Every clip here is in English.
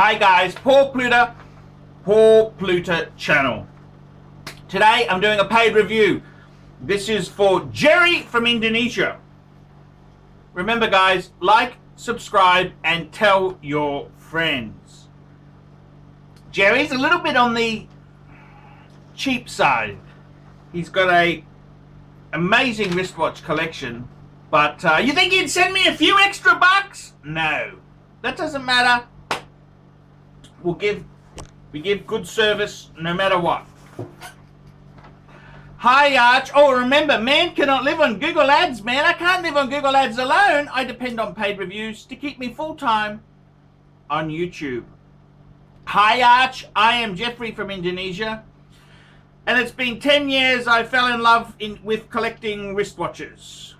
Hi guys, Paul Pluta channel. Today I'm doing a paid review. This is for Jerry from Indonesia. Remember guys, like, subscribe and tell your friends. Jerry's a little bit on the cheap side. He's got a amazing wristwatch collection, but you think he'd send me a few extra bucks? No, that doesn't matter. We give good service no matter what. Hi Arch. Oh, remember, man cannot live on Google Ads, man. I can't live on Google Ads alone. I depend on paid reviews to keep me full-time on YouTube. Hi Arch. I am Jeffrey from Indonesia. And it's been 10 years I fell in love with collecting wristwatches.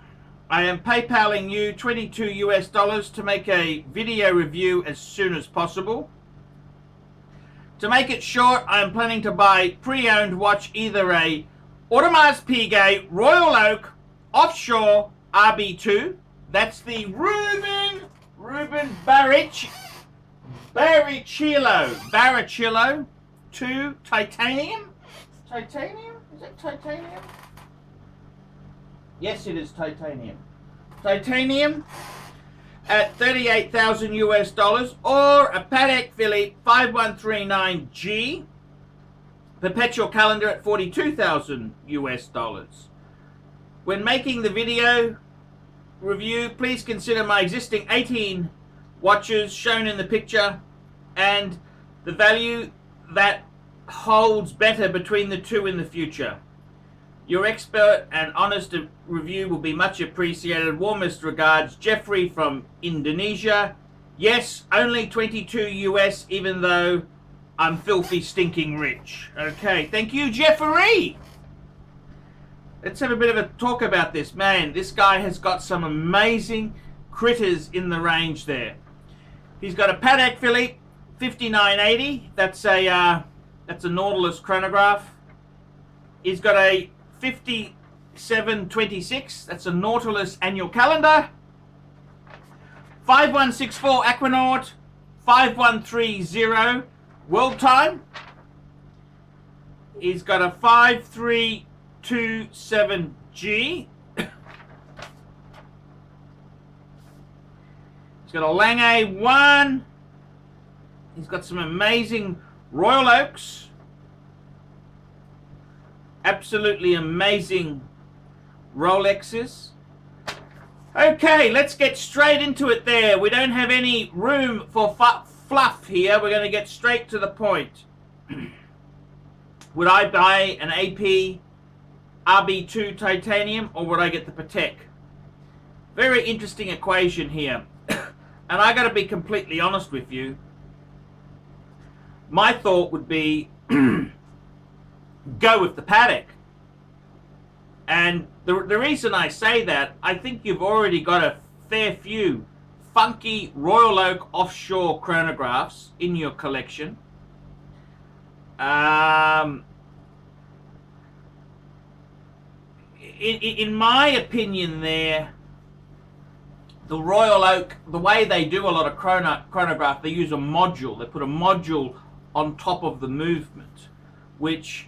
I am PayPaling you $22 US to make a video review as soon as possible. To make it short, I am planning to buy pre-owned watch, either a AUDEMARS PIGUET Royal Oak Offshore RB2. That's the Ruben Barrichello 2 titanium. Titanium? Is it titanium? Yes, it is titanium. Titanium at $38,000 US, or a Patek Philippe 5139G perpetual calendar at $42,000 US. When making the video review, please consider my existing 18 watches shown in the picture and the value that holds better between the two in the future. Your expert and honest review will be much appreciated. Warmest regards, Jeffrey from Indonesia. Yes, only 22 US, even though I'm filthy stinking rich. Okay, thank you, Jeffrey. Let's have a bit of a talk about this. Man, this guy has got some amazing critters in the range there. He's got a Patek Philippe 5980. That's a Nautilus chronograph. He's got a 5726. That's a Nautilus annual calendar. 5164 Aquanaut. 5130 World Time. He's got a 5327G. He's got a Lange 1. He's got some amazing Royal Oaks. Absolutely amazing Rolexes. Okay, let's get straight into it there. We don't have any room for fluff here. We're going to get straight to the point. Would I buy an AP RB2 titanium, or would I get the Patek? Very interesting equation here. And I got to be completely honest with you. My thought would be go with the Patek. And the reason I say that, I think you've already got a fair few funky Royal Oak offshore chronographs in your collection. In my opinion there, the Royal Oak, the way they do a lot of chronograph, they use a module. They put a module on top of the movement, which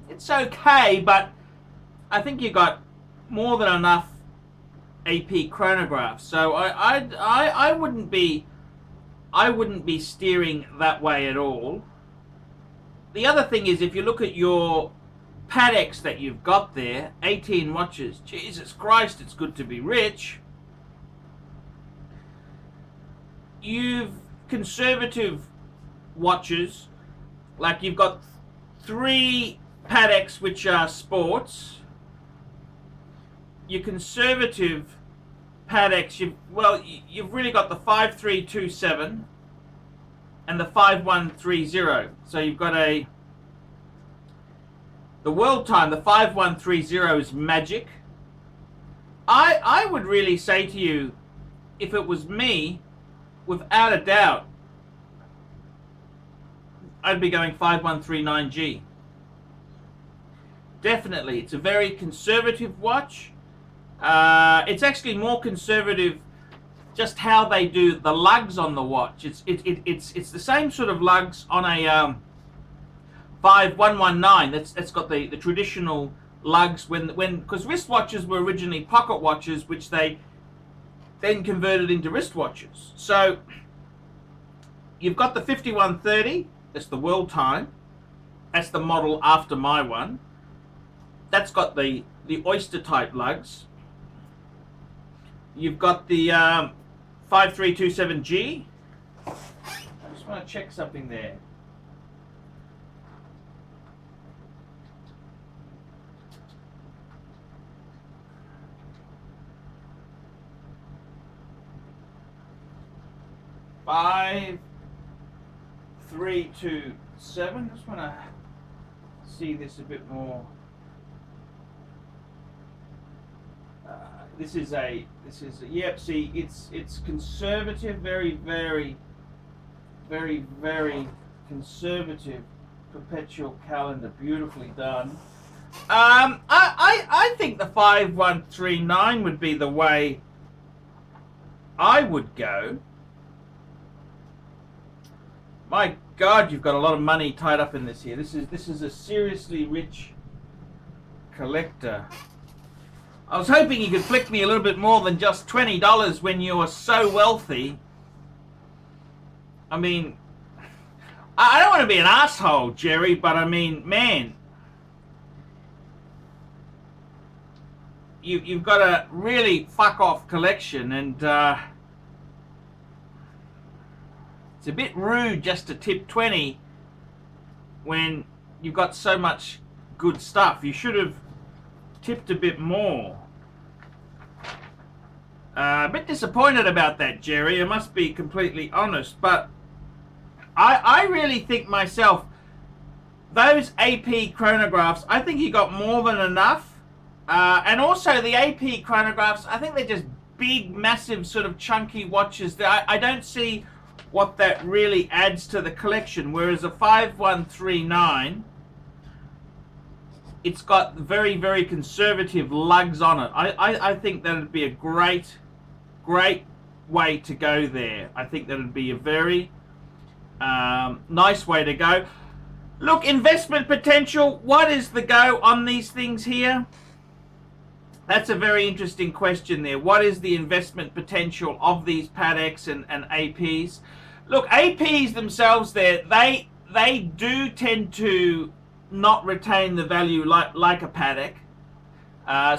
it's okay, but I think you got more than enough AP chronographs. So I wouldn't be steering that way at all. The other thing is, if you look at your Pateks that you've got there, 18 watches, Jesus Christ, it's good to be rich. You've conservative watches, like you've got 3 Pateks which are sports. Your conservative Pateks, you've really got the 5327 and the 5130. So you've got the World Time, the 5130 is magic. I would really say to you, if it was me, without a doubt, I'd be going 5139G. Definitely, it's a very conservative watch. It's actually more conservative just how they do the lugs on the watch. It's the same sort of lugs on a 5119. That's got the traditional lugs when because wristwatches were originally pocket watches, which they then converted into wristwatches. So you've got the 5130. That's the world time. That's the model after my one. That's got the oyster type lugs. You've got the 5327G. I just want to check something there. Five, 3, 2, 7. Just want to see this a bit more. This is yep. See, it's conservative, very conservative perpetual calendar, beautifully done. I think the 5139 would be the way I would go. My God, you've got a lot of money tied up in this here. This is a seriously rich collector. I was hoping you could flick me a little bit more than just $20 when you are so wealthy. I mean, I don't want to be an asshole, Jerry, but I mean, man, you've got a really fuck off collection, and it's a bit rude just to tip 20 when you've got so much good stuff. You should have tipped a bit more. A bit disappointed about that, Jerry. I must be completely honest, but I really think myself, those AP chronographs, I think you got more than enough. And also the AP chronographs, I think they're just big, massive, sort of chunky watches. I don't see what that really adds to the collection, whereas a 5139, it's got very conservative lugs on it. I think that would be a great way to go there. I think that would be a very nice way to go. Look, investment potential, what is the go on these things here? That's a very interesting question there. What is the investment potential of these PATEKs and APs? Look, APs themselves there, they do tend to not retain the value like a PATEK.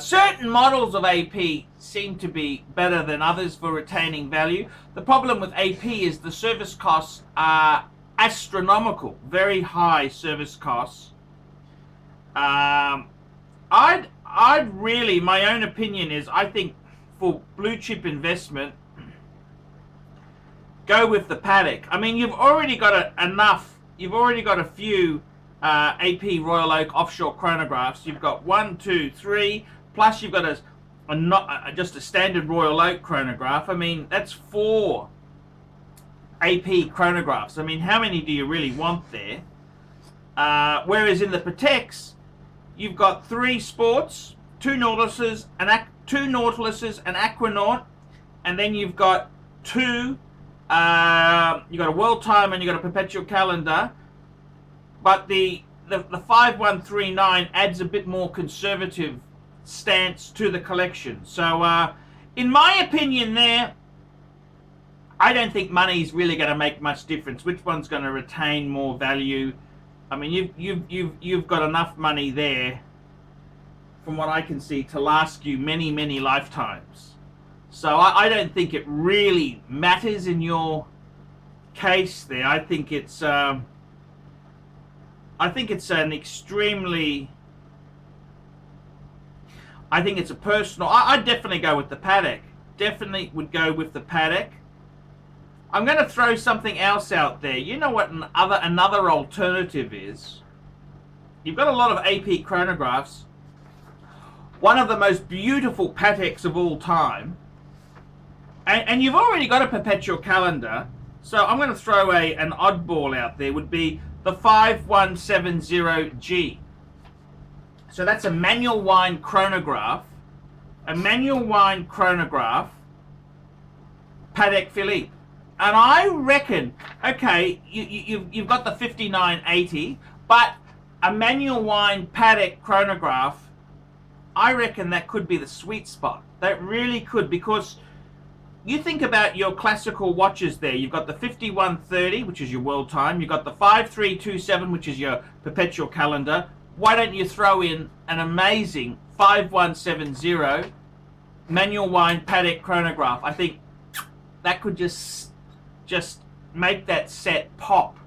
Certain models of AP seem to be better than others for retaining value. The problem with AP is the service costs are astronomical, very high service costs. I'd really, my own opinion is, I think for blue chip investment, go with the PATEK. I mean, you've already got you've already got a few AP Royal Oak offshore chronographs. You've got 1, 2, 3, plus you've got just a standard Royal Oak chronograph. I mean, that's 4 AP chronographs. I mean, how many do you really want there? Whereas in the PATEKs, you've got 3 sports, 2 Nautiluses, an Aquanaut, and then you've got 2. You've got a world time and you've got a perpetual calendar. But the 5139 adds a bit more conservative stance to the collection. So, in my opinion, there, I don't think money's really going to make much difference. Which one's going to retain more value? I mean, you've got enough money there, from what I can see, to last you many lifetimes. So I don't think it really matters in your case there. I think it's an extremely, I think it's a personal, I'd definitely go with the PATEK. Definitely would go with the PATEK. I'm going to throw something else out there. You know what another alternative is? You've got a lot of AP chronographs. One of the most beautiful PATEKs of all time. And you've already got a perpetual calendar. So I'm going to throw an oddball out there. Would be the 5170G. So that's a manual wind chronograph. A manual wind chronograph. PATEK Philippe. And I reckon, okay, you've got the 5980, but a manual wind Patek chronograph, I reckon that could be the sweet spot. That really could, because you think about your classical watches there. You've got the 5130, which is your world time. You've got the 5327, which is your perpetual calendar. Why don't you throw in an amazing 5170 manual wind Patek chronograph? I think that could just make that set pop.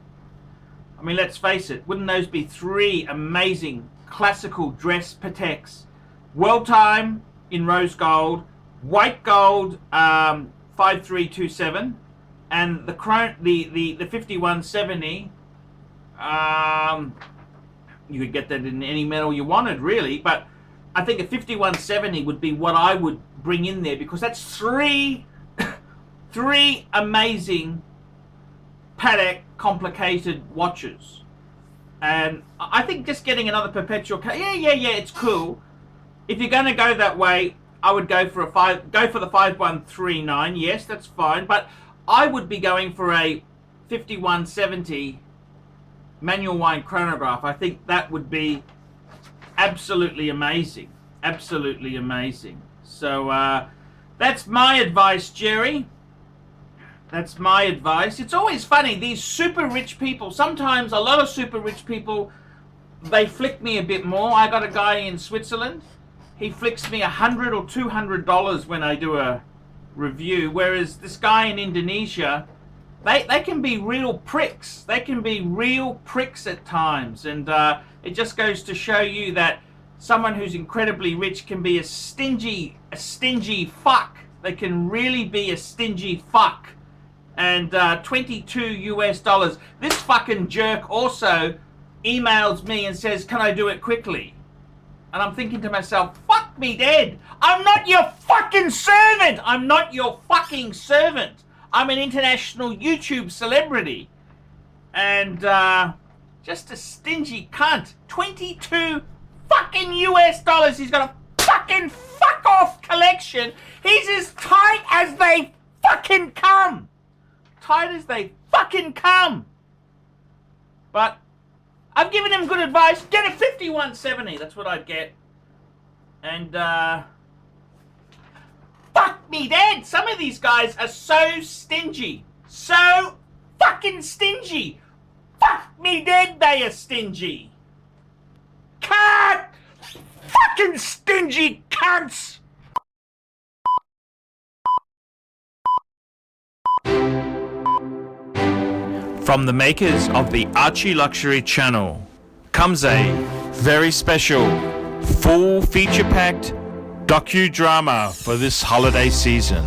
I mean, let's face it, wouldn't those be three amazing classical dress Pateks? World time in rose gold, white gold 5327, and the 5170. You could get that in any metal you wanted, really, but I think a 5170 would be what I would bring in there, because that's three amazing Patek complicated watches. And I think just getting another perpetual, it's cool. If you're going to go that way, I would go for the 5139. Yes, that's fine, but I would be going for a 5170 manual wind chronograph. I think that would be absolutely amazing. Absolutely amazing. So that's my advice, Jerry. That's my advice. It's always funny, these super rich people, sometimes a lot of super rich people, they flick me a bit more. I got a guy in Switzerland. He flicks me $100 or $200 when I do a review, whereas this guy in Indonesia, they can be real pricks. They can be real pricks at times, and it just goes to show you that someone who's incredibly rich can be a stingy fuck. They can really be a stingy fuck. And $22. This fucking jerk also emails me and says, "Can I do it quickly?" And I'm thinking to myself, fuck me dead. I'm not your fucking servant. I'm not your fucking servant. I'm an international YouTube celebrity. And just a stingy cunt. $22 fucking US. He's got a fucking fuck off collection. He's as tight as they fucking come. Tight as they fucking come. But I've given him good advice. Get a 5170. That's what I'd get. And fuck me dead. Some of these guys are so stingy. So fucking stingy. Fuck me dead, they are stingy. Cunt! Fucking stingy cunts! From the makers of the Archie Luxury channel comes a very special, full feature-packed docudrama for this holiday season.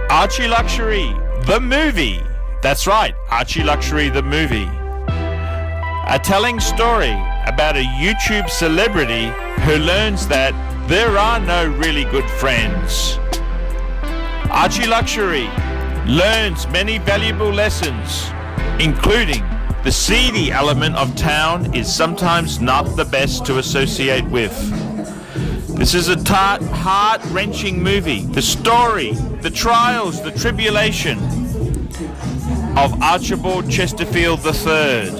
Archie Luxury, the movie. That's right, Archie Luxury, the movie. A telling story about a YouTube celebrity who learns that there are no really good friends. Archie Luxury learns many valuable lessons, including the seedy element of town is sometimes not the best to associate with. This is a heart-wrenching movie. The story, the trials, the tribulation of Archibald Chesterfield III.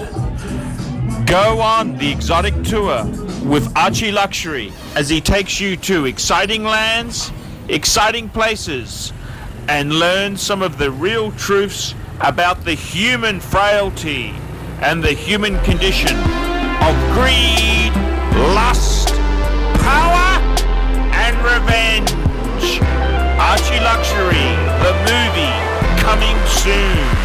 Go on the exotic tour with Archie Luxury as he takes you to exciting lands, exciting places, and learn some of the real truths about the human frailty and the human condition of greed, lust, power, and revenge. Archie Luxury, the movie, coming soon.